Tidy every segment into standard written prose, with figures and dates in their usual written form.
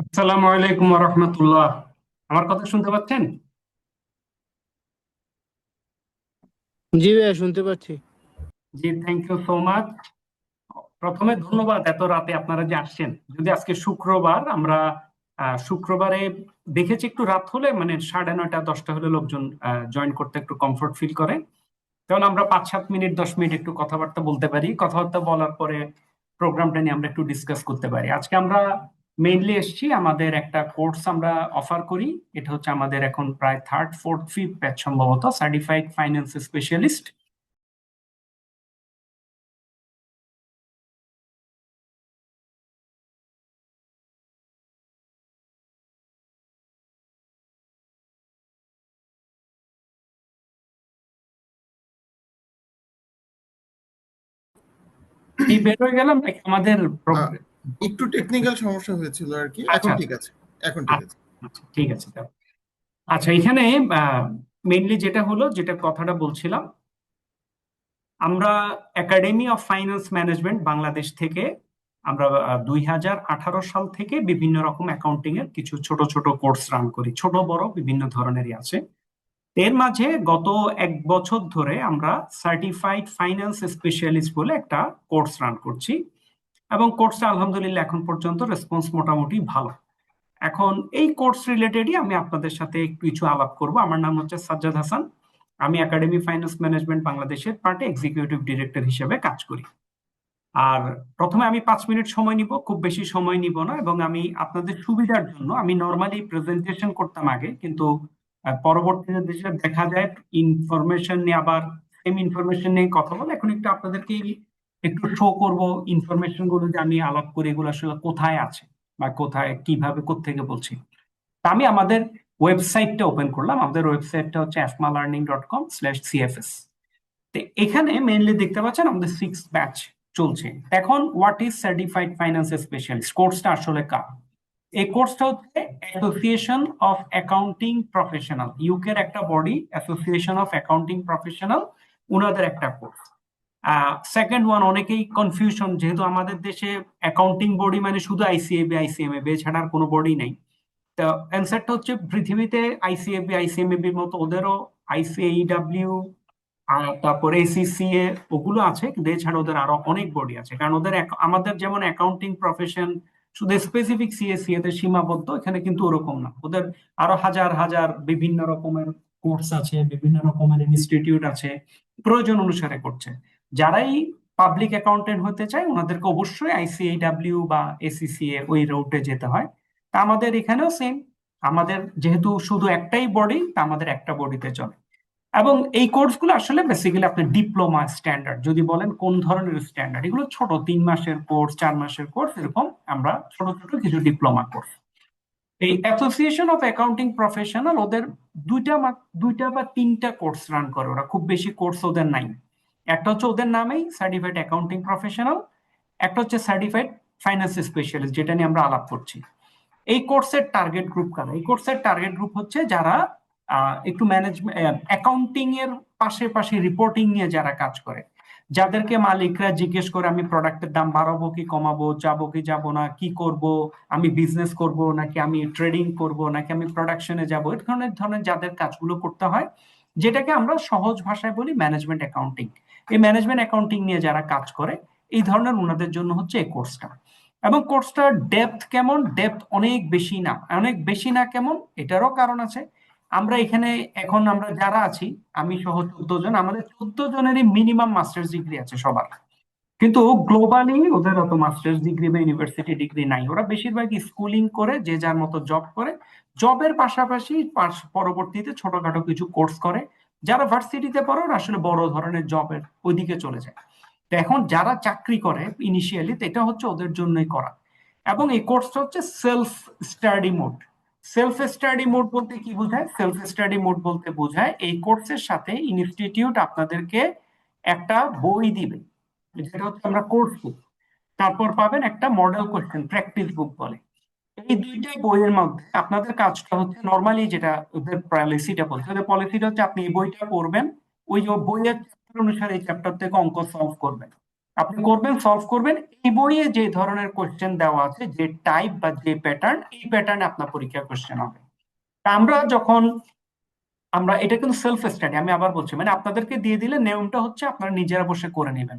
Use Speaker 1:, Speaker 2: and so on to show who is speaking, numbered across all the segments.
Speaker 1: আসসালামু আলাইকুম রহমতুল্লাহ। আমার কথা শুনতে পাচ্ছেন?
Speaker 2: জি ভাইয়া, শুনতে পাচ্ছি।
Speaker 1: জি, থ্যাংক ইউ সো মাচ। প্রথমে ধন্যবাদ এত রাতে আপনারা যে আসছেন। যদি আজকে শুক্রবার, আমরা শুক্রবারে দেখেছি একটু রাত হলে মানে 9:30 10টা হলে লোকজন জয়েন করতে একটু কমফোর্ট ফিল করে। কারণ আমরা 5 7 মিনিট 10 মিনিট একটু কথাবার্তা বলতে পারি, কথাবার্তা বলার পরে প্রোগ্রামটা নিয়ে আমরা একটু ডিসকাস করতে পারি। আজকে আমরা মেইনলি এসেছি, আমাদের একটা কোর্স আমরা অফার করি। এটা হচ্ছে আমাদের এখন প্রায় থার্ড ফোর্থ ফিফথ ব্যাচ সম্ভবত, সার্টিফাইড ফাইন্যান্স স্পেশালিস্ট। এই বের হয়ে গেলাম নাকি আমাদের
Speaker 3: আহ, একটু টেকনিক্যাল সমস্যা হয়েছিল আর কি। এখন
Speaker 1: আচ্ছা
Speaker 3: ঠিক
Speaker 1: আচ্ছা
Speaker 3: আছে। এখন ঠিক
Speaker 1: আচ্ছা
Speaker 3: আছে।
Speaker 1: আচ্ছা, ঠিক আছে তাহলে। আচ্ছা, এখানে মেইনলি যেটা হলো, যেটা কথাটা বলছিলাম, আমরা academy of finance management Bangladesh থেকে আমরা 2018 সাল থেকে বিভিন্ন রকম অ্যাকাউন্টিং এর কিছু ছোট ছোট কোর্স রান করি, ছোট বড় বিভিন্ন ধরনেরই আছে। এর মাঝে গত 1 বছর ধরে আমরা সার্টিফাইড ফাইন্যান্স স্পেশালিস্ট বলে একটা কোর্স রান করছি, এবং কোর্সটা আলহামদুলিল্লাহ এখন পর্যন্ত রেসপন্স মোটামুটি ভালো। এখন এই কোর্স রিলেটেডই আমি আপনাদের সাথে একটু কিছু আলাপ করব। আমার নাম হচ্ছে সাজ্জাদ হাসান। আমি একাডেমি ফাইন্যান্স ম্যানেজমেন্ট বাংলাদেশের পার্টে এক্সিকিউটিভ ডিরেক্টর হিসেবে কাজ করি। আর প্রথমে আমি 5 মিনিট সময় নিব, খুব বেশি সময় নিব না, এবং আমি আপনাদের সুবিধার জন্য আমি নর্মালি প্রেজেন্টেশন করতাম আগে, কিন্তু পরবর্তীতে যেটা দেখা যায় ইনফরমেশন নিয়ে আবার সেম ইনফরমেশন নিয়ে কথা বলে, এখন একটু আপনাদেরকে একটু শো করব ইনফরমেশন গুলো যে আমি আলাপ করি এগুলো আসলে কোথায় আছে বা কোথায় কিভাবে কোত্থেকে বলছি। তা আমি আমাদের ওয়েবসাইটটা ওপেন করলাম। আমাদের ওয়েবসাইটটা হচ্ছে afmalearning.com/cfs। তো এখানে মেইনলি দেখতে পাচ্ছেন আমাদের 6 ব্যাচ চলছে। এখন what is certified finance specialist কোর্সটা আসলে কার? এই কোর্সটা হচ্ছে অ্যাসোসিয়েশন অফ অ্যাকাউন্টিং প্রফেশনাল, ইউকের একটা body, association of accounting professional, উনাদের একটা কোর্স। সেকেন্ড ওয়ান, অনেকেই কনফিউশন, যেহেতু আমাদের দেশে অ্যাকাউন্টিং বডি মানে শুধু আইসিএবি আইসিএমএবি ছাড়া আর কোনো বডি নাই। তো অ্যান্সারটা হচ্ছে পৃথিবীতে আইসিএবি আইসিএমএবির মতো ওদেরও আইসিএইডব্লিউ আর তারপরে এসিসিএ ওগুলো আছে, কিন্তু এছাড়া ওদের আরো অনেক বডি আছে। কারণ ওদের আমাদের যেমন অ্যাকাউন্টিং প্রফেশন শুধু স্পেসিফিক সিএসসিএ তে সীমাবদ্ধ, এখানে কিন্তু ওরকম না। ওদের আরো হাজার হাজার বিভিন্ন রকমের কোর্স আছে, বিভিন্ন রকমের ইনস্টিটিউট আছে, প্রয়োজন অনুসারে করছে। যারাই পাবলিক অ্যাকাউন্টেন্ট হতে চায় ওনাদেরকে অবশ্যই আইসিএইডব্লিউ বা এসিসিএ ওই রুটে যেতে হয়। তা আমাদের এখানেও সেম। আমাদের যেহেতু শুধু একটাই বডি, তা আমাদের একটা বডিতে চলে। এবং এই কোর্সগুলো আসলে বেসিক্যালি আপনার ডিপ্লোমা স্ট্যান্ডার্ড। যদি বলেন কোন ধরনের স্ট্যান্ডার্ড, এগুলো ছোট 3 মাসের কোর্স, 4 মাসের কোর্স, এরকম আমরা ছোট ছোট কিছু ডিপ্লোমা কোর্স। এই অ্যাসোসিয়েশন অফ অ্যাকাউন্টিং প্রফেশনাল ওদের দুইটা বা তিনটা কোর্স রান করে ওরা, খুব বেশি কোর্স ওদের নাই। একটা হচ্ছে ওদের নামেই সার্টিফাইড অ্যাকাউন্টিং প্রফেশনাল, একটা হচ্ছে সার্টিফাইড ফাইন্যান্স স্পেশালিস্ট, যেটা নিয়ে আমরা আলাপ করছি। এই কোর্সের টার্গেট গ্রুপ কারা? এই কোর্সের টার্গেট গ্রুপ হচ্ছে যারা একটু ম্যানেজমেন্ট অ্যাকাউন্টিং এর পাশে পাশে রিপোর্টিং নিয়ে যারা কাজ করে, যাদেরকে মালিকরা জিজ্ঞেস করে আমি প্রোডাক্টের দাম বাড়াবো কি কমাবো, যাবো কি যাবো না, কি করব, আমি বিজনেস করব নাকি আমি ট্রেডিং করব নাকি আমি প্রোডাকশনে যাব, এই ধরনের ধরনের যাদের কাজগুলো করতে হয়, যেটাকে আমরা সহজ ভাষায় বলি ম্যানেজমেন্ট অ্যাকাউন্টিং। এই ম্যানেজমেন্ট অ্যাকাউন্টিং নিয়ে যারা কাজ করে, এই ধরনের ওনাদের জন্য হচ্ছে এই কোর্সটা। এবং কোর্সটার ডেপথ কেমন? ডেপথ অনেক বেশি না। অনেক বেশি না কেমন, এটারও কারণ আছে। আমরা এখানে এখন আমরা যারা আছি, আমি সহ 14 জন, আমাদের 14 জনেরই মিনিমাম মাস্টার্স ডিগ্রি আছে সবার। কিন্তু গ্লোবালি ওদের অত মাস্টার্স ডিগ্রি বা ইউনিভার্সিটি ডিগ্রি নাই। ওরা বেশিরভাগই স্কুলিং করে, যে যার মতো জব করে, জবের পাশাপাশি পরবর্তীতে ছোটখাটো কিছু কোর্স করে। যারা ভার্সিটিতে পড়ে ওরা আসলে বড় ধরনের জবের ওইদিকে চলে যায়। তো এখন যারা চাকরি করে ইনিশিয়ালি, এটা হচ্ছে ওদের জন্যই করা। এবং এই কোর্সটা হচ্ছে self study mode. Self study mode বলতে কি বোঝায়? সেলফ স্টাডি মোড বলতে বোঝায় এই কোর্সের সাথে ইনস্টিটিউট আপনাদেরকে একটা বই দিবে, যেটা হচ্ছে আমরা কোর্স বুক। তারপর পাবেন একটা মডেল কোশ্চেন, প্র্যাকটিস বুক বলে। এই দুইটা বইয়ের মধ্যে আপনাদের কাজটা হচ্ছে, নর্মালি যেটা ওদের পলিসিটা বলছে, ওদের পলিসিটা হচ্ছে আপনি এই বইটা পড়বেন, ওই যে বইয়ের চ্যাপ্টার অনুসারে এই চ্যাপ্টার থেকে অঙ্ক সলভ করবেন। আপনি করবেন, সলভ করবেন। এই বইয়ে যে ধরনের কোশ্চেন দেওয়া আছে, যে টাইপ বা যে প্যাটার্ন, এই প্যাটার্নে আপনার পরীক্ষা কোশ্চেন হবে। তা আমরা এটা কিন্তু সেলফ স্টাডি, আমি আবার বলছি, মানে আপনাদেরকে দিয়ে দিলে নিয়মটা হচ্ছে আপনারা নিজেরা বসে করে নেবেন।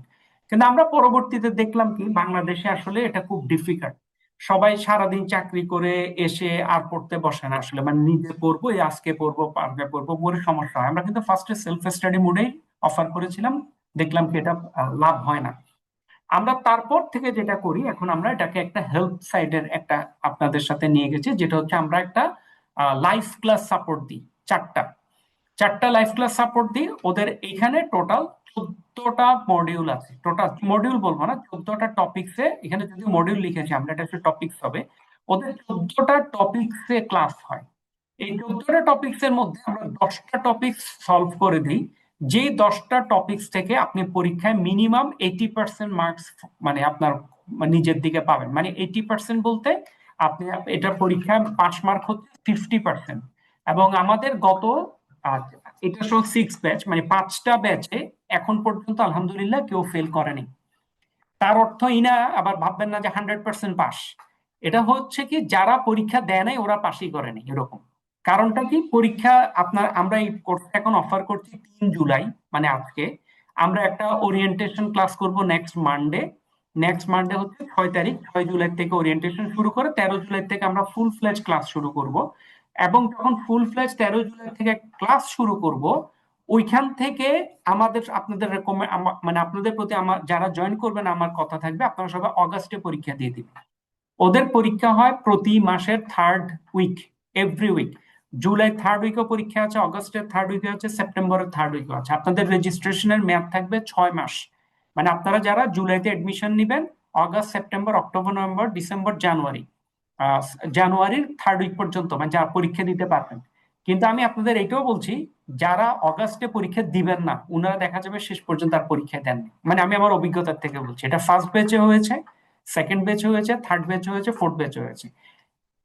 Speaker 1: কিন্তু আমরা পরবর্তীতে দেখলাম কি, বাংলাদেশে আসলে এটা খুব ডিফিকাল্ট। সবাই সারাদিন চাকরি করে এসে আর পড়তে বসে না আসলে, মানে নিজে পড়বো, এই আজকে পড়বো পারবে পড়বো পড়ে সমস্যা হয়। আমরা কিন্তু ফার্স্টে সেলফ স্টাডি মোডেই অফার করেছিলাম, দেখলাম কি এটা লাভ হয় না। আমরা তারপর থেকে যেটা করি, এখন আমরা এটাকে একটা হেল্প সাইডের একটা আপনাদের সাথে নিয়ে গেছি, যেটা হচ্ছে আমরা একটা লাইভ ক্লাস সাপোর্ট দিই। চারটা চারটা লাইভ ক্লাস সাপোর্ট দিই ওদের। এখানে টোটাল 14টা মডিউল আছে। টোটাল মডিউল বলবো না, 14টা টপিক্সে, এখানে যদি মডিউল লিখেছি আমরা, এটা হচ্ছে টপিক্স হবে। ওদের 14টা টপিক্সে ক্লাস হয়। এই 14টা টপিক্স এর মধ্যে আমরা 10টা টপিক্স সলভ করে দিই। যে 10টা টপিক্স থেকে আপনি পরীক্ষায় মিনিমাম 80% মার্কস, মানে আপনার নিজের দিকে পাবেন। মানে 80% বলতে আপনি এটা পরীক্ষায় পাস মার্ক হচ্ছে 50%। এবং আমাদের গত এটা সহ 6 ব্যাচ, মানে 5টা ব্যাচে এখন পর্যন্ত আলহামদুলিল্লাহ কেউ ফেল করেনি। তার অর্থ ইনা আবার ভাববেন না যে 100% পাস। এটা হচ্ছে কি, যারা পরীক্ষা দেয় নাই ওরা পাসই করেনি, এরকম। কারণটা কি, পরীক্ষা আমরা এই কোর্সটা এখন অফার করছি 3 জুলাই, মানে আজকে। আমরা একটা ওরিয়েন্টেশন ক্লাস করব নেক্সট মানডে হচ্ছে 6 তারিখ। 6 জুলাই থেকে ওরিয়েন্টেশন শুরু করে 13 জুলাই থেকে আমরা ফুল ফ্লেজ ক্লাস শুরু করব। এবং যখন ফুল ফ্লেজ 13 জুলাই থেকে ক্লাস শুরু করব, ওইখান থেকে আপনাদের মানে আপনাদের প্রতি আমার যারা জয়েন করবেন, আমার কথা থাকবে, আপনারা সবাই অগাস্টে পরীক্ষা দিয়ে দিবেন। ওদের পরীক্ষা হয় প্রতি মাসের 3rd week, every week. July 3rd উইকও পরীক্ষা আছে, অগস্টের 3rd উইকে আছে, সেপ্টেম্বরের 3rd উইকও আছে। আপনাদের রেজিস্ট্রেশনের মেয়াদ থাকবে 6 মাস। মানে আপনারা যারা জুলাইতে এডমিশন নিবেন, August, September, October, November, December, January, জানুয়ারির 3rd উইক পর্যন্ত মানে যারা পরীক্ষা দিতে পারবেন। কিন্তু আমি আপনাদের এটাও বলছি, যারা অগাস্টে পরীক্ষা দিবেন না, ওনারা দেখা যাবে শেষ পর্যন্ত আর পরীক্ষা দেননি। মানে আমি আমার অভিজ্ঞতার থেকে বলছি, এটা ফার্স্ট ব্যাচে হয়েছে, সেকেন্ড ব্যাচে হয়েছে, থার্ড ব্যাচে হয়েছে, ফোর্থ ব্যাচে হয়েছে।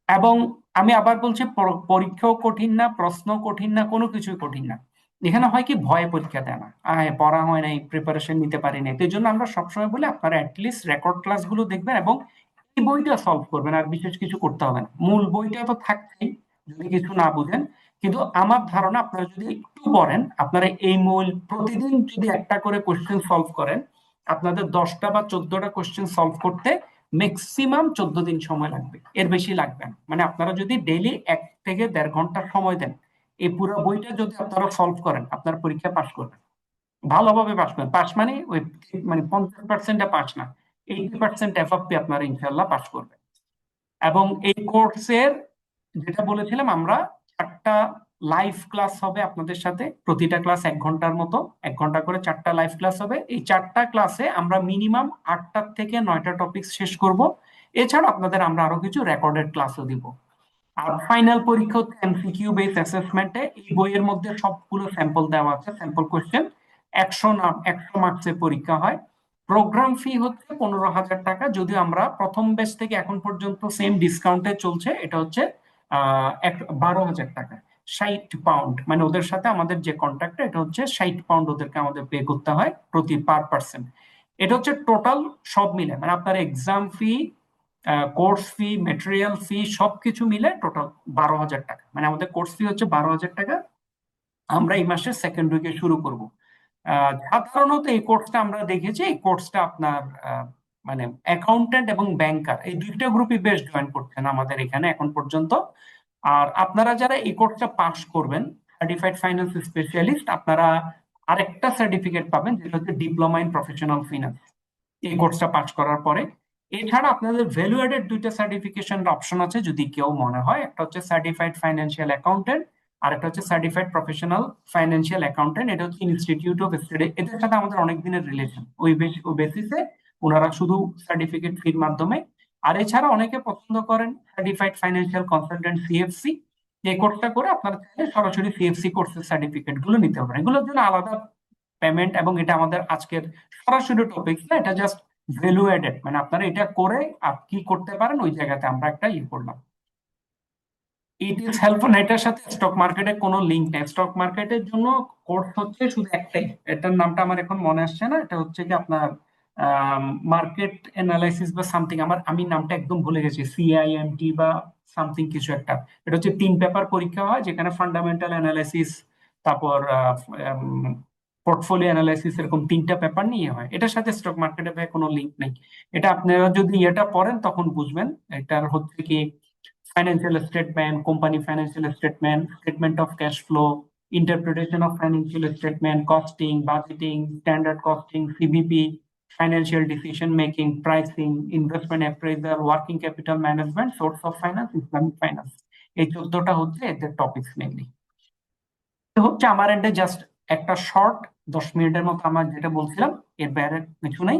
Speaker 1: এবং আমি আবার বলছি, পরীক্ষাও কঠিন না, প্রশ্ন কঠিন না, কোনো কিছুই কঠিন না। এখানে হয় কি, ভয়ে পরীক্ষা দেয় না, পড়া হয় নাই, প্রিপারেশন নিতে পারি না। এই জন্য আমরা সবসময় বলি আপনারা অ্যাটলিস্ট রেকর্ড ক্লাসগুলো দেখবেন এবং এই বইটা সলভ করবেন, আর বিশেষ কিছু করতে হবে না। মূল বইটা তো থাকছেই যদি কিছু না বুঝেন। কিন্তু আমার ধারণা, আপনারা যদি একটু পড়েন, আপনারা এই মূল প্রতিদিন যদি একটা করে কোশ্চেন সলভ করেন, আপনাদের 10টা বা 14টা কোশ্চেন সলভ করতে ম্যাক্সিমাম 14 দিন সময় লাগবে, এর বেশি লাগবে না। মানে আপনারা যদি ডেইলি 1 থেকে 1.5 ঘন্টা সময় দেন, এই পুরো বইটা যদি আপনারা সলভ করেন, আপনার পরীক্ষা পাস করবেন, ভালোভাবে পাস করবেন। পাস মানে ওই, মানে 50%-এ পাস না, 80% এফএফপি আপনারা ইনশাল্লাহ পাস করবেন। এবং এই কোর্সের, যেটা বলেছিলাম, আমরা 4টা লাইভ ক্লাস হবে আপনাদের সাথে, প্রতিটা ক্লাস 1 ঘন্টার মতো, 1 ঘন্টা করে 4টা লাইভ ক্লাস হবে। এই 4টা ক্লাসে আমরা মিনিমাম 8টা থেকে 9টা টপিক শেষ করব। এছাড়া আপনাদের আমরা আরো কিছু রেকর্ডেড ক্লাসও দিব। আর ফাইনাল পরীক্ষা হচ্ছে এমসিকিউ বেস অ্যাসেসমেন্টে। এই বইয়ের মধ্যে সবগুলো স্যাম্পল দেওয়া আছে, স্যাম্পল কোশ্চেন। 100 মার্কসের পরীক্ষা হয়। প্রোগ্রাম ফি হচ্ছে 15,000 টাকা, যদিও আমরা প্রথম ব্যাচ থেকে এখন পর্যন্ত সেম ডিসকাউন্টে চলছে। এটা হচ্ছে 12,000 টাকা, 60 পাউন্ড। মানে ওদের সাথে আমাদের যে কন্ট্রাক্ট, এটা হচ্ছে 60 পাউন্ড ওদেরকে আমাদের পে করতে হয় প্রতি পার পার্সন। এটা হচ্ছে টোটাল সব মিলে, মানে আপনার exam fee, course fee, material fee, সবকিছু মিলে টোটাল 12,000 টাকা। মানে আমাদের কোর্স ফি হচ্ছে 12,000 টাকা। আমরা এই মাসের সেকেন্ড উইকে শুরু করব। সাধারণত এই কোর্সটা আমরা দেখেছি, এই কোর্সটা আপনার মানে অ্যাকাউন্টেন্ট এবং ব্যাংকার, এই দুইটা গ্রুপই বেশ জয়েন করছেন আমাদের এখানে এখন পর্যন্ত। আর আপনারা যারা এই কোর্সটা পাস করবেন, সার্টিফাইড ফাইন্যান্স স্পেশালিস্ট, আপনারা আরেকটা সার্টিফিকেট পাবেন, যেটা হচ্ছে ডিপ্লোমা ইন প্রফেশনাল ফিনান্স, এই কোর্সটা পাস করার পরে। এছাড়া আপনাদের ভ্যালু এডেড 2টা সার্টিফিকেশন অপশন আছে, যদি কেউ মনে হয়। একটা হচ্ছে সার্টিফাইড ফাইন্যান্সিয়াল অ্যাকাউন্টেন্ট, আর একটা হচ্ছে সার্টিফাইড প্রফেশনাল ফাইন্যান্সিয়াল অ্যাকাউন্টেন্ট। এটা হচ্ছে ইনস্টিটিউট অফ স্টাডি, এদের সাথে আমাদের অনেক দিনের রিলেশন। ওই বেসিসে ওনারা শুধু সার্টিফিকেট ফির মাধ্যমে। আর এছাড়া অনেকে পছন্দ করেন সার্টিফাইড ফাইন্যান্সিয়াল কনসালটেন্ট, সিএফসি। এই কোর্সটা করে আপনারা চাইলে সরাসরি সিএফসি কোর্সের সার্টিফিকেট গুলো নিতে পারেন। এগুলোর জন্য আলাদা পেমেন্ট, এবং এটা আমাদের আজকের সরাসরি টপিক না, এটা জাস্ট ভ্যালু এডেড, মানে আপনারা এটা করে আপনি কি করতে পারেন, ওই জায়গাতে আমরা একটা করলাম। It is helpful. এটার সাথে স্টক মার্কেটের কোনো লিঙ্ক নেই। স্টক মার্কেটের জন্য কোর্স হচ্ছে শুধু একটাই, এটার নামটা আমার এখন মনে আসছে না। এটা হচ্ছে কি আপনার মার্কেট অ্যানালাইসিস বা সামথিং, আমি নামটা একদম ভুলে গেছি, সিআইএমটি বা সামথিং কিছু একটা। এটা হচ্ছে 3 পেপার পরীক্ষা হয়, যেখানে ফান্ডামেন্টাল অ্যানালাইসিস, তারপর পোর্টফোলিও অ্যানালাইসিস, এরকম 3টা পেপার নিয়ে হয়। এটার সাথে স্টক মার্কেটের ভাই কোনো লিঙ্ক নেই। এটা আপনারা যদি এটা পড়েন তখন বুঝবেন। এটার হচ্ছে কি financial statement, company financial statement, statement of cash flow, interpretation of financial statement, costing, budgeting, standard costing, CBP, financial decision making, pricing, investment appraisal, working capital management, source of finance, Islamic finance. এই 14টা হচ্ছে এদের topics mainly. হচ্ছে আমার এন্ডে just একটা short 10 মিনিটের মতো আমার যেটা বলছিলাম, এর বাইরে কিছু নাই।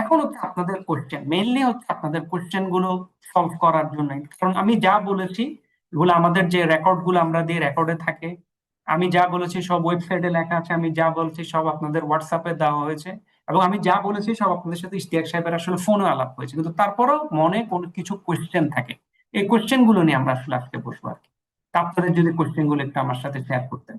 Speaker 1: এখন হচ্ছে আপনাদের কোশ্চেন, মেইনলি হচ্ছে আপনাদের কোশ্চেন গুলো সলভ করার জন্য। কারণ আমি যা বলেছি এগুলো আমাদের যে রেকর্ড গুলো আমরা দিয়ে রেকর্ডে থাকে, আমি যা বলেছি সব ওয়েবসাইটে লেখা আছে, আমি যা বলছি সব আপনাদের হোয়াটসঅ্যাপে দেওয়া হয়েছে, এবং আমি যা বলেছি সব আপনাদের সাথে ইশতিয়াক সাহেবের আসলে ফোনে আলাপ হয়েছে। কিন্তু তারপরেও মনে কোনো কিছু কোশ্চেন থাকে, এই কোশ্চেন গুলো নিয়ে আমরা আসলে আজকে বসবো আর কি। তা আপনাদের যদি কোশ্চেন গুলো একটু আমার সাথে শেয়ার করতেন।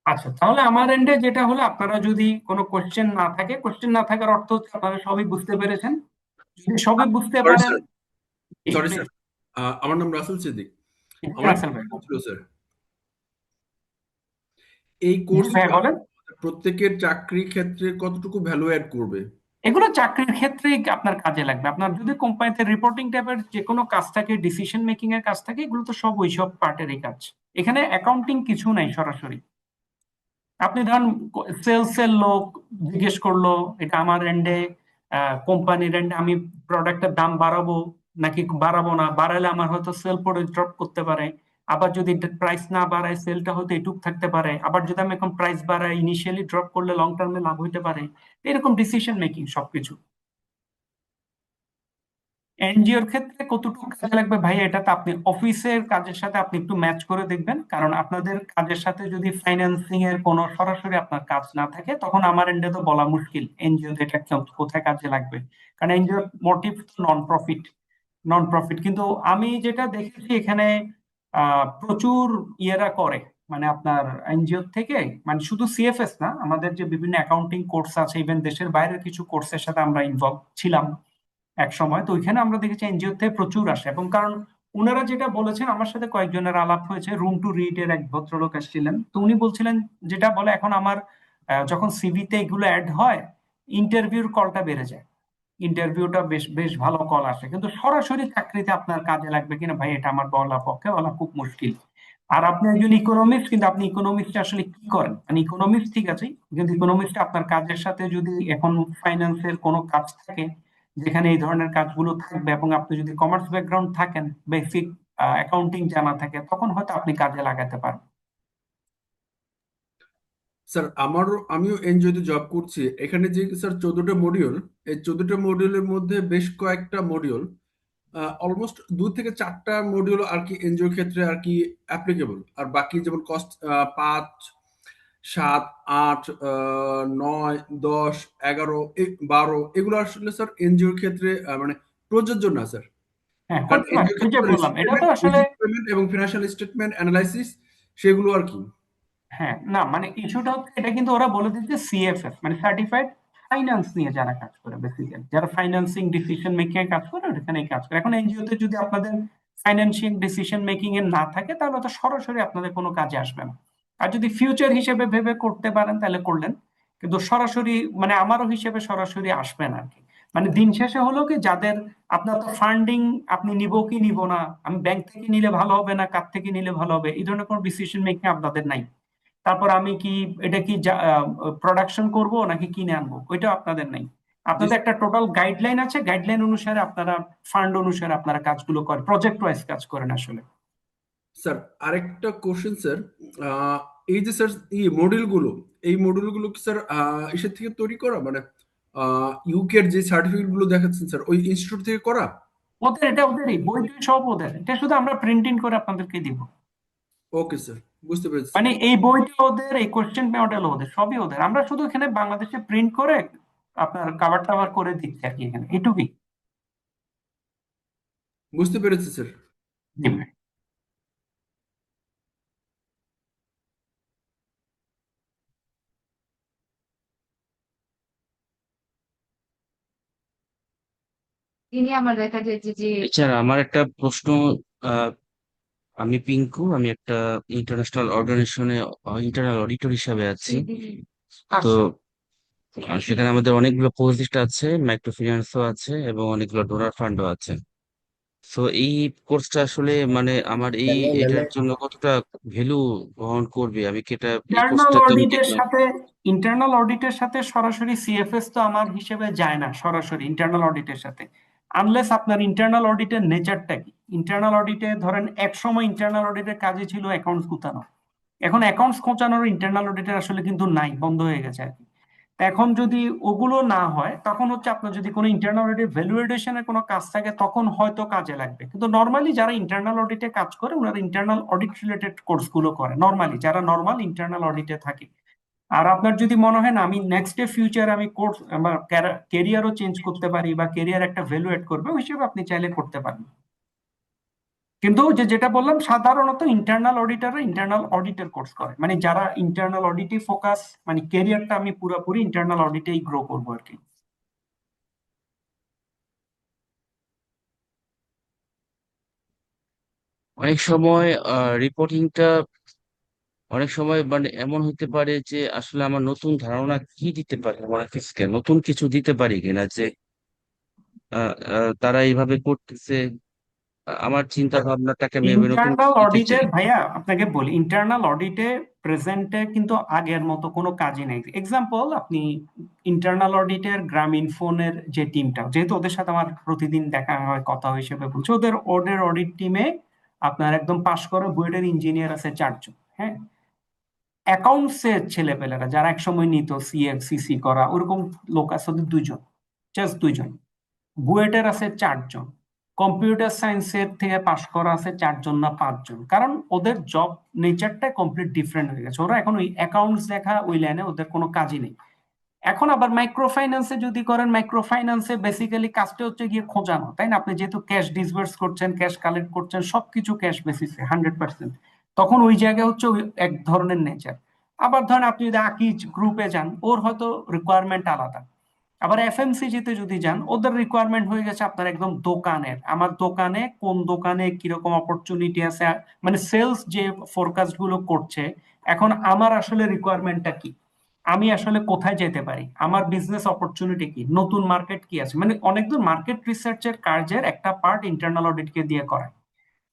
Speaker 1: আচ্ছা, তাহলে আমার এন্ডে যেটা হলো, আপনারা যদি কোনো কোশ্চেন না থাকে, কোশ্চেন না থাকার অর্থ হচ্ছে আপনারা সবই বুঝতে পেরেছেন। যদি সবই বুঝতে
Speaker 4: সরি
Speaker 1: পারেন,
Speaker 4: স্যার, সরি স্যার, আমার নাম রাসেল সিদ্দিক। আমার একটা
Speaker 1: রাসেল ভাই,
Speaker 4: প্রশ্ন ছিল স্যার, এই
Speaker 1: জি ভাইয়া
Speaker 4: কোর্সটা
Speaker 1: বলেন।
Speaker 4: প্রত্যেকের চাকরি ক্ষেত্রে কতটুকু ভ্যালু অ্যাড করবে?
Speaker 1: এগুলো চাকরির ক্ষেত্রেই আপনার কাজে লাগবে। আপনার যদি কোম্পানিতে রিপোর্টিং টাইপের যে কোনো কাজ থাকে, ডিসিশন মেকিং এর কাজ থাকে, এগুলো তো সব ওইসব পার্টেরই কাজ। এখানে অ্যাকাউন্টিং কিছু নাই সরাসরি। আপনি ধরেন সেলস এর লোক জিজ্ঞেস করলো, এটা আমার এন্ডে, কোম্পানির এন্ডে আমি প্রোডাক্টের দাম বাড়াবো নাকি বাড়াবো না, বাড়ালে আমার হয়তো সেল পরে ড্রপ করতে পারে, আবার যদি প্রাইস না বাড়ায় সেলটা হয়তো এটুক থাকতে পারে, আবার যদি আমি এখন প্রাইস বাড়াই ইনিশিয়ালি ড্রপ করলে লং টার্মে লাভ হইতে পারে। এরকম ডিসিশন মেকিং সবকিছু। এনজিওর ক্ষেত্রে কতটুকু কাজে লাগবে ভাই, এটা তো আপনি অফিসের কাজের সাথে আপনি একটু ম্যাচ করে দেখবেন। কারণ আপনাদের কাজের সাথে যদি ফাইন্যান্সিং এর কোনো সরাসরি আপনার কাজ না থাকে, তখন আমার এন্ডে তো বলা মুশকিল এনজিও এটা কোথায় কাজে লাগবে। কারণ এনজিওর motive non profit, non profit. কিন্তু আমি যেটা দেখেছি এখানে প্রচুর ইয়েরা করে, মানে আপনার এনজিও থেকে, মানে শুধু সিএফএস না, আমাদের যে বিভিন্ন অ্যাকাউন্টিং কোর্স আছে, ইভেন দেশের বাইরের কিছু কোর্সের সাথে আমরা ইনভলভ ছিলাম এক সময়। তো ওইখানে আমরা দেখেছি এনজিও থেকে প্রচুর আসে। এবং কারণ ওনারা যেটা বলেছেন, আমার সাথে কয়েকজনের আলাপ হয়েছে, রুম টু রিড এর এক ভদ্রলোক আসছিলেন, তো উনি বলছিলেন যেটা বলে, এখন আমার যখন সিভিতে এগুলো অ্যাড হয়, ইন্টারভিউর কলটা বেড়ে যায়, ইন্টারভিউটা বেশ বেশ ভালো কল আসে, কিন্তু সরাসরি চাকরিতে আপনার কাজে লাগবে কিনা ভাই, এটা আমার বলা খুব মুশকিল। আর আপনি একজন ইকোনমিস্ট, কিন্তু আপনি ইকোনমিক্সটা আসলে কি করেন, মানে ইকোনমিক্স ঠিক আছে, কিন্তু ইকোনমিক্সটা আপনার কাজের সাথে যদি এখন ফাইন্যান্সের কোনো কাজ থাকে যেখানে এই ধরনের কাজগুলো থাকবে, এবং আপনি যদি কমার্স ব্যাকগ্রাউন্ড থাকেন, বেসিক অ্যাকাউন্টিং জানা থাকে, তখন হয়তো আপনি কাজে লাগাতে পারেন।
Speaker 4: স্যার আমিও এনজিওতে জব করছি। এখানে যে স্যার 14টা মডিউল, এই 14টা মডিউলের মধ্যে বেশ কয়েকটা মডিউল, অলমোস্ট 2 থেকে 4টা মডিউল আর কি এনজিওর ক্ষেত্রে আর কি অ্যাপ্লিকেবল। আর বাকি যেমন কস্ট 5, 7, 8, 9, 10, 11, 12 এগুলো আসলে স্যার এনজিওর ক্ষেত্রে মানে প্রযোজ্য না স্যার।
Speaker 1: হ্যাঁ,
Speaker 4: কারণ
Speaker 1: হতে পারে,
Speaker 4: এনজিওর
Speaker 1: ওই যে
Speaker 4: ক্ষেত্রে
Speaker 1: বললাম
Speaker 4: রিসিভ
Speaker 1: এটা তো
Speaker 4: পেমেন্ট,
Speaker 1: আসলে।
Speaker 4: এবং ফিনান্সিয়াল স্টেটমেন্ট অ্যানালাইসিস সেগুলো আর কি।
Speaker 1: হ্যাঁ, না মানে ইস্যুটা হচ্ছে, এটা কিন্তু ওরা বলে দিচ্ছে সিএফএস, মানে সার্টিফাইড ফাইন্যান্স নিয়ে যারা কাজ করে, বেসিক্যালি যারা ফাইন্যান্সিং ডিসিশন মেকিং এর কাজ করে ওখানেই কাজ করে। এখন এনজিওতে যদি আপনাদের ফাইন্যান্সিয়াল ডিসিশন মেকিং এর না থাকে, তাহলে তো সরাসরি আপনাদের কোনো কাজে আসবে না। আর যদি ফিউচার হিসেবে ভেবে করতে পারেন তাহলে করলেন, কিন্তু সরাসরি মানে আমারও হিসেবে সরাসরি আসবে না আর কি। মানে দিন শেষে হলো কি, যাদের আপনার তো ফান্ডিং, আপনি নিব কি নিব না, আমি ব্যাংক থেকে নিলে ভালো হবে না কার থেকে নিলে ভালো হবে, এই ধরনের কোনো ডিসিশন মেকিং আপনাদের নাই। তারপর আমি কি এটা কি প্রোডাকশন করব নাকি কিনে আনবো, ওইটা আপনাদের নাই।
Speaker 4: জি
Speaker 1: আপনাদের একটা টোটাল গাইডলাইন আছে, গাইডলাইন অনুসারে আপনারা, ফান্ড অনুসারে আপনারা কাজগুলো করেন, প্রজেক্ট ওয়াইজ কাজ করেন আসলে।
Speaker 4: স্যার, আরেকটা কোশ্চেন স্যার, এই যে স্যার এই মডিউলগুলো, এই মডিউলগুলো কি স্যার ইসের থেকে তৈরি করা, মানে ইউকের যে সার্টিফিকেট গুলো দেখাচ্ছেন স্যার, ওই ইনস্টিটিউট থেকে করা?
Speaker 1: এটা ওদেরই বই টই সব ওদের, এটা শুধু আমরা প্রিন্টিং করে আপনাদেরকে দিব।
Speaker 4: ওকে স্যার, বুঝতে পেরেছি
Speaker 1: মানে
Speaker 4: স্যার।
Speaker 1: এই বইটা ওদের, এই কোশ্চেন মডেল ওদের, সবই ওদের, আমরা শুধু এখানে বাংলাদেশে প্রিন্ট করে আপনার কাভার টাভার করে দিচ্ছি আর কি, এখানে এটুকুই।
Speaker 4: বুঝতে পেরেছি স্যার।
Speaker 1: জি ভাই।
Speaker 5: তিনি আমার দেখা যায় যে
Speaker 6: এছাড়া আমার একটা প্রশ্ন, আহ, আমি পিঙ্কু, আমি একটা ইন্টারন্যাশনাল অর্গানাইজেশনে ইন্টারনাল অডিটর হিসাবে আছি। তো সেখানে আমাদের অনেকগুলো প্রজেক্ট আছে, মাইক্রো ফিন্যান্সও আছে এবং অনেকগুলো ডোনার ফান্ডও আছে। তো এই কোর্সটা আসলে মানে আমার এটার জন্য কতটা ভ্যালু বহন করবে, আমি কি এটা এই
Speaker 1: ইন্টারনাল
Speaker 6: কোর্সটাতে আমি কি
Speaker 1: অডিটের সাথে, ইন্টারনাল অডিটের সাথে সরাসরি সিএফএস তো আমার হিসেবে যায় না সরাসরি ইন্টারনাল অডিটের সাথে, আনলেস আপনার ইন্টারনাল অডিটের নেচারটা কি। ইন্টারনাল অডিটে ধরেন এক সময় ইন্টারনাল অডিটের কাজই ছিল অ্যাকাউন্টস গুছানো, এখন অ্যাকাউন্টস খোঁচানোর ইন্টারনাল অডিটর আসলে কিন্তু নাই, বন্ধ হয়ে গেছে আর কি। তা এখন যদি ওগুলো না হয়, তখন হচ্ছে আপনার যদি কোনো ইন্টারনাল অডিট ভ্যালুয়েশনের কোনো কাজ থাকে তখন হয়তো কাজে লাগবে, কিন্তু নর্মালি যারা ইন্টারনাল অডিটে কাজ করে ওনারা ইন্টারনাল অডিট রিলেটেড কোর্স গুলো করে, নর্মালি যারা নর্মাল ইন্টারনাল অডিটে থাকে। আর আপনার যদি মনে হয় না আমি নেক্সট ডে ফিউচার আমি কোর্স আমার ক্যারিয়ারও চেঞ্জ করতে পারি বা ক্যারিয়ার একটা ভ্যালু এড করবে, ওই হিসেবে আপনি চাইলে করতে পারেন। কিন্তু যেটা বললাম, সাধারণত ইন্টারনাল অডিটররা ইন্টারনাল অডিটের কোর্স করে, মানে যারা ইন্টারনাল অডিটে ফোকাস, মানে ক্যারিয়ারটা আমি পুরোপুরি ইন্টারনাল অডিটেই গ্রো করবো আর কি।
Speaker 6: অনেক সময় রিপোর্টিংটা অনেক সময় মানে এমন হতে পারে যে আসলে আমার নতুন ধারণা কি দিতে পারে, আমার অফিসকে নতুন কিছু দিতে পারি কিনা, যে তারা এইভাবে করতেছে, আমার চিন্তা ভাবনাটাকে আমি এভাবে নতুন
Speaker 1: ইন্টারনাল
Speaker 6: কিছু দিতে
Speaker 1: অডিটের
Speaker 6: চাই।
Speaker 1: ভাইয়া আপনাকে বলি, ইন্টারনাল অডিটে প্রেজেন্টে কিন্তু আগের মতো কোনো কাজই নেই। এক্সাম্পল, আপনি ইন্টারনাল অডিটের গ্রামীণ ফোনের যে টিমটা, যেহেতু ওদের সাথে আমার প্রতিদিন দেখা হয়, কথা হিসেবে বলছি, ওদের ওদের অডিট টিমে আপনার একদম পাশ করা বুয়েটের ইঞ্জিনিয়ার আছে 4 জন। হ্যাঁ, অ্যাকাউন্টস এর ছেলেপেলেরা যারা একসময় নিত সিএফসিসি করা, ওরকম লোক আছে ওদের 2 জন, জাস্ট 2 জন। বুয়েটের আছে 4 জন, কম্পিউটার সায়েন্সের থেকে পাশ করা আছে 4 জন না 5 জন, কারণ ওদের জব নেচারটা কমপ্লিট ডিফারেন্ট হয়ে গেছে, ওরা এখন ওই অ্যাকাউন্টস দেখা ওই লাইনে ওদের কোনো কাজই নেই। এখন আবার মাইক্রো ফাইন্যান্সে যদি করেন, মাইক্রো ফাইন্যান্সে বেসিক্যালি কাজটা হচ্ছে গিয়ে খোঁজানো, তাই না? আপনি যেহেতু ক্যাশ ডিসবার্স করছেন, ক্যাশ কালেক্ট করছেন, সবকিছু ক্যাশ বেসিসে 100%, তখন ওই জায়গায় হচ্ছে ওই এক ধরনের নেচার। আবার ধরেন আপনি যদি আকিজ গ্রুপে যান, ওর হয়তো রিকোয়ারমেন্ট আলাদা। আবার এফএমসিজি তে যদি যান, ওদের রিকোয়ারমেন্ট হয়ে গেছে আপনার একদম দোকানের, আমার দোকানে কোন দোকানে কিরকম অপরচুনিটি আছে, মানে সেলস যে ফোরকাস্ট গুলো করছে, এখন আমার আসলে রিকোয়ারমেন্টটা কি, আমি আসলে কোথায় যেতে পারি, আমার বিজনেস অপরচুনিটি কি, নতুন মার্কেট কি আছে, মানে অনেক দূর মার্কেট রিসার্চের কাজের একটা পার্ট ইন্টারনাল অডিট কে দিয়ে করায়।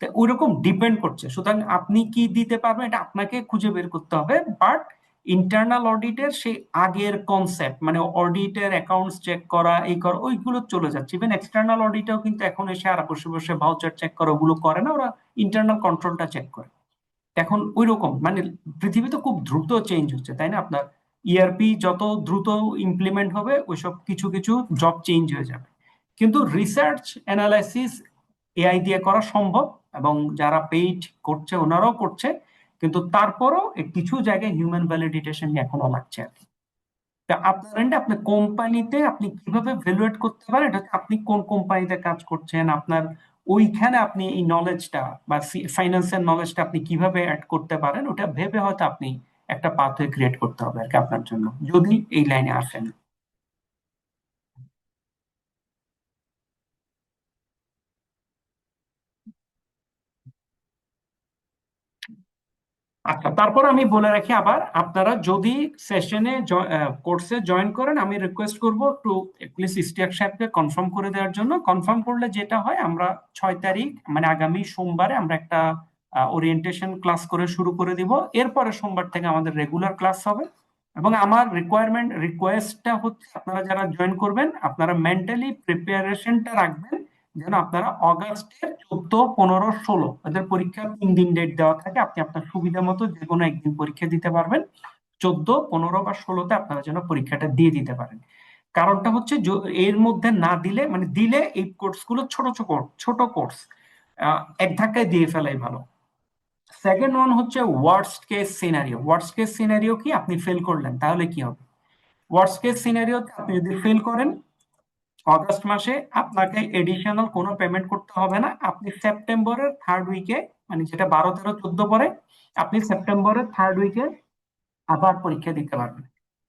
Speaker 1: তো ওইরকম ডিপেন্ড করছে, সুতরাং আপনি কি দিতে পারবেন এটা আপনাকে খুঁজে বের করতে হবে। বাট ইন্টারনাল অডিটের সেই আগের কনসেপ্ট, মানে অডিটের অ্যাকাউন্টস চেক করা, এই করা, ওইগুলো চলে যাচ্ছে। ইভেন এক্সটার্নাল অডিটও কিন্তু এখন এসে আর বসে বসে ভাউচার চেক করে ওগুলো করে না, ওরা ইন্টারনাল কন্ট্রোলটা চেক করে। এখন ওই রকম মানে পৃথিবী তো খুব দ্রুত চেঞ্জ হচ্ছে, তাই না? আপনার ইআরপি যত দ্রুত ইমপ্লিমেন্ট হবে, ওইসব কিছু কিছু জব চেঞ্জ হয়ে যাবে। কিন্তু রিসার্চ অ্যানালাইসিস এআই দিয়ে করা সম্ভব, এবং যারা পেইড করছে ওনারাও করছে, কিন্তু তারপরও কিছু জায়গায় হিউম্যান ভ্যালিডিটেশন এখনো লাগছে আর কি। তা আপনার এন্ডে আপনি কোম্পানিতে আপনি কিভাবে ভ্যালুয়েট করতে পারেন, এটা হচ্ছে আপনি কোন কোম্পানিতে কাজ করছেন, আপনার ওইখানে আপনি এই নলেজটা বা ফাইন্যান্সিয়াল নলেজটা আপনি কিভাবে অ্যাড করতে পারেন, ওটা ভেবে হয়তো আপনি একটা পাথওয়ে ক্রিয়েট করতে হবে আর কি আপনার জন্য, যদি এই লাইনে আসেন। আচ্ছা, তারপর আমি বলে রাখি আবার, আপনারা যদি সেশনে কোর্সে জয়েন করেন, আমি রিকোয়েস্ট করব একটু প্লিজ ইশতিয়াক সাহেবকে কনফার্ম করে দেওয়ার জন্য। কনফার্ম করলে যেটা হয়, আমরা 6 তারিখ মানে আগামী সোমবারে আমরা একটা ওরিয়েন্টেশন ক্লাস করে শুরু করে দিব, এরপরে সোমবার থেকে আমাদের রেগুলার ক্লাস হবে। এবং আমার রিকোয়েস্টটা হচ্ছে, আপনারা যারা জয়েন করবেন আপনারা মেন্টালি প্রিপারেশনটা রাখবেন, যেন আপনারা অগাস্টের 14, 15, 16 এদের পরীক্ষা 3 দিন ডেট দেওয়া থাকে, আপনি আপনার সুবিধা মতো যে কোনো একদিন পরীক্ষা দিতে পারবেন। 14, 15 বা 16-তে আপনারা যেন পরীক্ষাটা দিয়ে দিতে পারেন। কারণটা হচ্ছে এর মধ্যে না দিলে, মানে দিলে এই কোর্সগুলো ছোট ছোট ছোট কোর্স, এক ধাক্কায় দিয়ে ফেলাই ভালো। সেকেন্ড ওয়ান হচ্ছে worst case scenario. Worst case scenario কি, আপনি ফেল করলেন তাহলে কি হবে? ওয়ার্স্ট কেস সিনারিওতে আপনি যদি ফেল করেন, অগস্ট মাসে আপনাকে এডিশনাল কোনো পেমেন্ট করতে হবে না। আপনি সেপ্টেম্বরের থার্ড উইকে, মানে যেটা 12, 13, 14 পরে, আপনি সেপ্টেম্বরের থার্ড উইকে আবার পরীক্ষা দিতে পারবেন।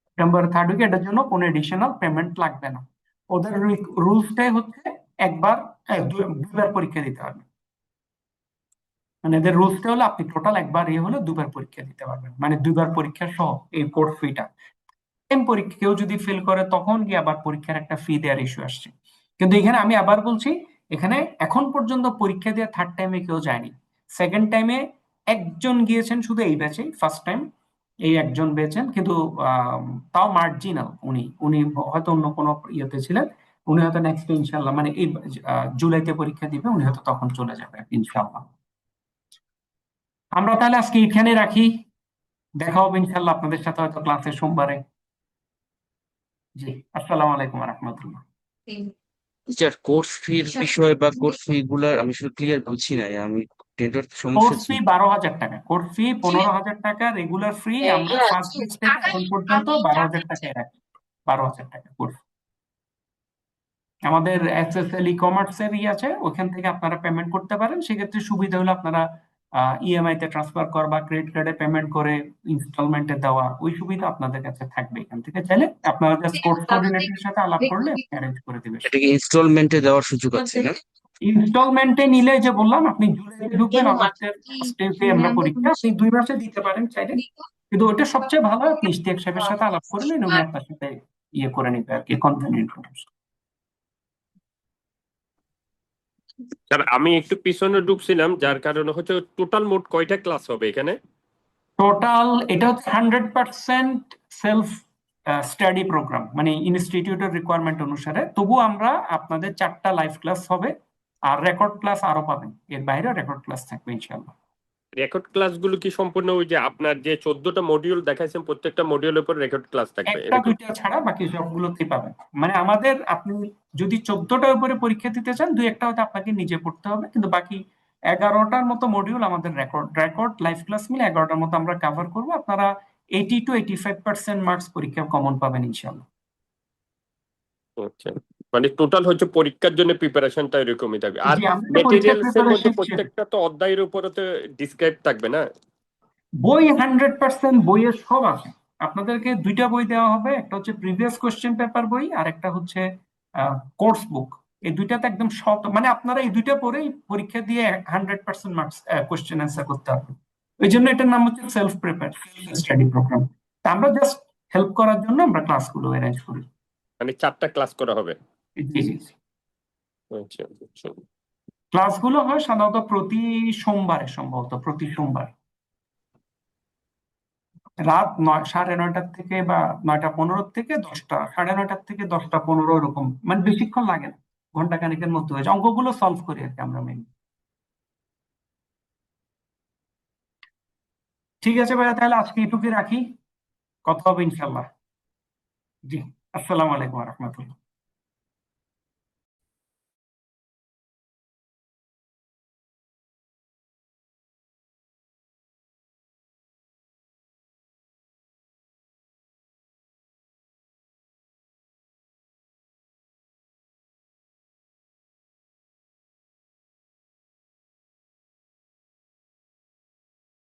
Speaker 1: সেপ্টেম্বরের থার্ড উইকে এটার জন্য কোনো এডিশনাল পেমেন্ট লাগবে না। ওদের রুলসটাই হচ্ছে একবার, দুবার পরীক্ষা দিতে পারবেন। মানে এদের রুলসটা হলো আপনি টোটাল একবার হলে দুবার পরীক্ষা দিতে পারবেন, মানে দুবার পরীক্ষা সহ এই কোর্স ফিটা। সেম পরীক্ষা কেউ যদি ফেল করে তখন গিয়ে আবার পরীক্ষার একটা ফি দেওয়ার ইস্যু আসছে। কিন্তু এখানে আমি আবার বলছি, এখানে এখন পর্যন্ত পরীক্ষা দিয়ে থার্ড টাইমে কেউ যায়নি। সেকেন্ড টাইমে একজন গিয়েছেন শুধু এই ব্যাচে, ফার্স্ট টাইম এই একজন পেয়েছেন, কিন্তু তাও মার্জিনাল। উনি উনি হয়তো অন্য কোনো ইয়েতে ছিলেন, উনি হয়তো নেক্সট ইনশাল্লাহ, মানে এই জুলাইতে পরীক্ষা দিবে, উনি হয়তো তখন চলে যাবে ইনশাল্লাহ। আমরা তাহলে আজকে এখানে রাখি, দেখা হবে ইনশাল্লাহ আপনাদের সাথে হয়তো ক্লাসে সোমবারে। জি, আসসালামু আলাইকুম রহমতুল্লাহ।
Speaker 6: টিচার, কোর্স ফির বিষয় বা কোর্স ফি গুলার আমি শুধু ক্লিয়ার বুঝছি না, আমি টেন্ডার সমস্যা
Speaker 1: কোর্স ফি
Speaker 6: ছিল।
Speaker 1: 12,000 টাকা, কোর্স ফি 15,000 টাকা, রেগুলার ফ্রি। আমরা ফার্স্ট বেচ থেকে এখন পর্যন্ত 12,000 টাকায় রাখি, 12,000 টাকা কোর্স। আমাদের এসএসএল ই কমার্সের আছে, ওখান থেকে আপনারা পেমেন্ট করতে পারেন। সেক্ষেত্রে সুবিধা হলো আপনারা ইএমআই তে ট্রান্সফার করা বা ক্রেডিট কার্ডে পেমেন্ট করে ইনস্টলমেন্টে দেওয়া, ওই সুবিধা আপনাদের কাছে থাকবে। এখান থেকে চাইলে আপনারা জাস্ট কোর্স কোঅর্ডিনেটরের সাথে আলাপ করলে অ্যারেঞ্জ করে দিবে।
Speaker 6: এটা কি ইনস্টলমেন্টে দেওয়ার সুযোগ আছে না?
Speaker 1: ইনস্টলমেন্টে নিলে যে বললাম, আপনি জুলাইতে ঢুকবেন, অগস্টের ফার্স্টে আমরা পরীক্ষা, আপনি 2 মাসে দিতে পারেন চাইলে। কিন্তু ওটা সবচেয়ে ভালো, আপনি ইশতিয়াক সাহেবের সাথে আলাপ করলেন, উনি আপনার সাথে ইয়ে করে নিবে আর কি, কনভেনিয়েন্ট।
Speaker 7: স্যার আমি একটু পিছনে ঢুকছিলাম, যার কারণে হচ্ছে টোটাল মোট কয়টা ক্লাস হবে এখানে?
Speaker 1: টোটাল এটা হচ্ছে 100% সেলফ স্টাডি প্রোগ্রাম, মানে ইনস্টিটিউটের রিকোয়ারমেন্ট অনুসারে। তবু আমরা আপনাদের 4টা লাইভ ক্লাস হবে, আর রেকর্ড ক্লাস আরো পাবেন। এর বাইরে রেকর্ড ক্লাস থাকবে ইনশাআল্লাহ।
Speaker 7: রেকর্ড ক্লাসগুলো কি সম্পূর্ণ ওই যে আপনার যে 14টা মডিউল দেখাইছেন প্রত্যেকটা মডিউলের উপর রেকর্ড ক্লাস থাকবে
Speaker 1: একটা
Speaker 7: এরকম?
Speaker 1: দুইটা ছাড়া বাকি সবগুলোতেই পাবেন। মানে আমাদের, আপনি যদি 14টার উপরে পরীক্ষা দিতে চান, দুই একটা হয়তো আপনাকে নিজে পড়তে হবে, কিন্তু বাকি 11টার মতো মডিউল আমাদের রেকর্ড লাইভ ক্লাস মিলে 11টার মতো আমরা কভার করবো। আপনারা 80 to 85% মার্কস পরীক্ষা কমন পাবেন ইনশাআল্লাহ।
Speaker 7: আচ্ছা, মানে টোটাল হচ্ছে পরীক্ষার জন্য প্রিপারেশনটা এরকমই থাকবে। আর
Speaker 1: জি, আমাদের পরীক্ষার
Speaker 7: মেটেরিয়ালস এর মধ্যে
Speaker 1: প্রিপারেশন শেষ।
Speaker 7: প্রত্যেকটা তো অধ্যায়ের উপরে তো ডিসক্রাইব থাকবে না?
Speaker 1: বই 100% বইয়ের সব আছে। আপনাদেরকে দুইটা বই দেওয়া হবে, একটা হচ্ছে প্রিভিয়াস কোশ্চেন পেপার বই, আর একটা হচ্ছে কোর্স বুক। এই দুইটাতে একদম সব, মানে আপনারা এই দুইটা পড়েই পরীক্ষা দিয়ে 100% মার্কস কোশ্চেন অ্যান্সার করতে পারবেন। ওই জন্য এটার নাম হচ্ছে self prepare self study program. আমরা জাস্ট হেল্প করার জন্য আমরা ক্লাসগুলো অ্যারেঞ্জ করি।
Speaker 7: মানে 4টা ক্লাস করা হবে?
Speaker 1: জি জি।
Speaker 7: আচ্ছা আচ্ছা।
Speaker 1: ক্লাসগুলো হয় সাধারণত প্রতি সোমবারে, সম্ভবত প্রতি সোমবার রাত 9:30 থেকে বা 9:15 থেকে 10টা, 9:30 থেকে 10:15 এরকম, মানে বেশিক্ষণ লাগে না, ঘন্টা খানেকের মধ্যে হয়েছে। অঙ্কগুলো সলভ করি আর কি আমরা মেইন। ঠিক আছে ভাইয়া, তাহলে আজকে এটুকুই রাখি, কথা হবে ইনশাল্লাহ। জি, আসসালামু আলাইকুম রহমতুল্লাহ।